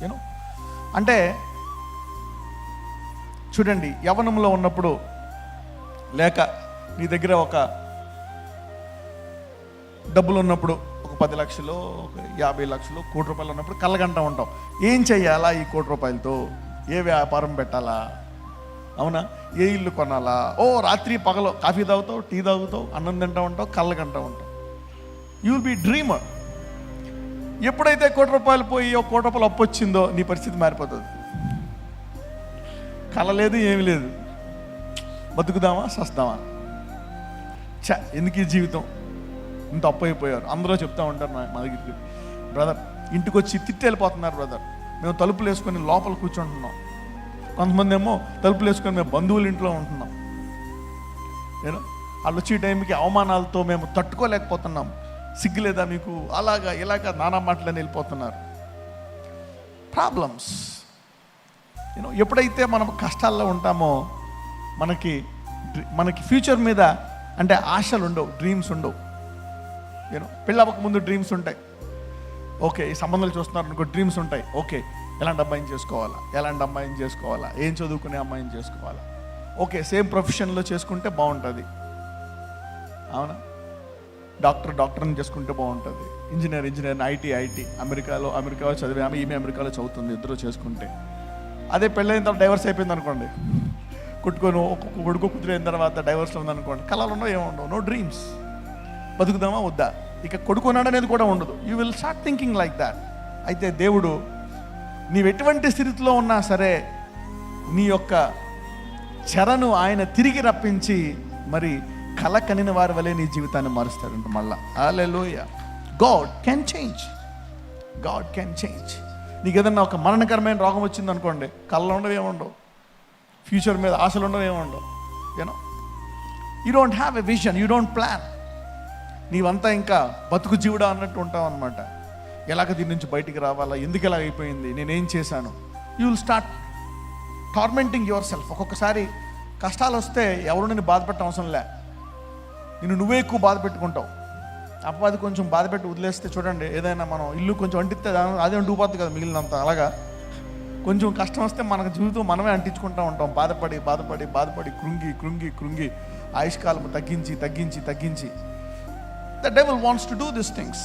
You know అంటే చూడండి, యవ్వనంలో ఉన్నప్పుడు లేక నీ దగ్గర ఒక డబ్బులు ఉన్నప్పుడు ఒక 10 లక్షలు, ఒక 50 లక్షలు, కోటి రూపాయలు ఉన్నప్పుడు కళ్ళగంటా ఉంటాం. ఏం చెయ్యాలా ఈ కోటి రూపాయలతో, ఏ వ్యాపారం పెట్టాలా, అవునా, ఏ ఇల్లు కొనాలా, రాత్రి పగలు కాఫీ తాగుతావు, టీ తాగుతావు, అన్నం తింటా ఉంటావు, కళ్ళగంటా ఉంటావు. You will be dreamer. ఎప్పుడైతే కోటి రూపాయలు పోయి ఒక కోటి రూపాయలు అప్పు వచ్చిందో నీ పరిస్థితి మారిపోతుంది. కళ లేదు, ఏమి లేదు, బతుకుదామా సస్తామా, ఎందుకు ఈ జీవితం, ఇంత అప్పు అయిపోయారు. అందరూ చెప్తా ఉంటారు మా దగ్గరికి, బ్రదర్ ఇంటికి వచ్చి తిట్టి వెళ్ళిపోతున్నారు బ్రదర్, మేము తలుపులు వేసుకొని లోపల కూర్చుంటున్నాం. కొంతమంది ఏమో తలుపులు వేసుకొని మేము బంధువుల ఇంట్లో ఉంటున్నాం. నేను వాళ్ళు వచ్చే టైంకి అవమానాలతో మేము తట్టుకోలేకపోతున్నాం. సిగ్గులేదా మీకు, అలాగా ఇలాగా నానా మాటలని వెళ్ళిపోతున్నారు. ప్రాబ్లమ్స్. ఎప్పుడైతే మనం కష్టాల్లో ఉంటామో మనకి ఫ్యూచర్ మీద అంటే ఆశలు ఉండవు, డ్రీమ్స్ ఉండవు. పెళ్ళవక ముందు డ్రీమ్స్ ఉంటాయి. ఓకే, ఈ సంబంధాలు చూస్తున్నారు అనుకో, డ్రీమ్స్ ఉంటాయి. ఓకే, ఎలాంటి అమ్మాయిని చేసుకోవాలా, ఎలాంటి అమ్మాయిని చేసుకోవాలా, ఏం చదువుకునే అమ్మాయిని చేసుకోవాలా. ఓకే, సేమ్ ప్రొఫెషన్లో చేసుకుంటే బాగుంటుంది, అవునా, డాక్టర్ని చేసుకుంటే బాగుంటుంది, ఇంజనీర్ ఐటీ అమెరికాలో చదివే ఆమె ఈమె అమెరికాలో చదువుతుంది, ఇద్దరు చేసుకుంటే. అదే పెళ్ళైన తర్వాత డైవర్స్ అయిపోయింది అనుకోండి, కొట్టుకొని ఒక్కొక్క కొడుకు కుదిరైన తర్వాత డైవర్స్లో ఉందనుకోండి, కళలు ఉండవు, ఏముండవు, నో డ్రీమ్స్. బతుకుదామా వద్దా, ఇక కొడుకున్నాడు అనేది కూడా ఉండదు. You will start thinking like that. అయితే దేవుడు నీవు ఎటువంటి స్థితిలో ఉన్నా సరే నీ యొక్క చెరను ఆయన తిరిగి రప్పించి మరి కళ కనిన వారి వలె నీ జీవితాన్ని మారుస్తాడంట మళ్ళా. హల్లెలూయా. God can change. నీకు ఏదన్నా ఒక మరణకరమైన రోగం వచ్చింది అనుకోండి, కళ్ళు ఉండవు, ఏముండవు, ఫ్యూచర్ మీద ఆశలు ఉండవు, ఏముండవు. You don't have a vision, you don't plan. నీవంతా ఇంకా బతుకు జీవుడా అన్నట్టు ఉంటావు అనమాట. ఎలాగ దీని నుంచి బయటికి రావాలా, ఎందుకు ఇలా అయిపోయింది, నేనేం చేశాను. You will start tormenting your self. ఒక్కొక్కసారి కష్టాలు వస్తే ఎవరు నిన్ను బాధపెట్టడం అవసరం లే, నువ్వే ఎక్కువ బాధ పెట్టుకుంటావు. అపవాది కొంచెం బాధ పెట్టి వదిలేస్తే చూడండి, ఏదైనా మనం ఇల్లు కొంచెం అంటిస్తే అదే అంటుకుపోతుంది కదా మిగిలినంత. అలాగా కొంచెం కష్టం వస్తే మనకు జీవితం మనమే అంటించుకుంటూ ఉంటాం. బాధపడి కృంగి ఆయుష్కాలం తగ్గించి. The devil wants to do these things.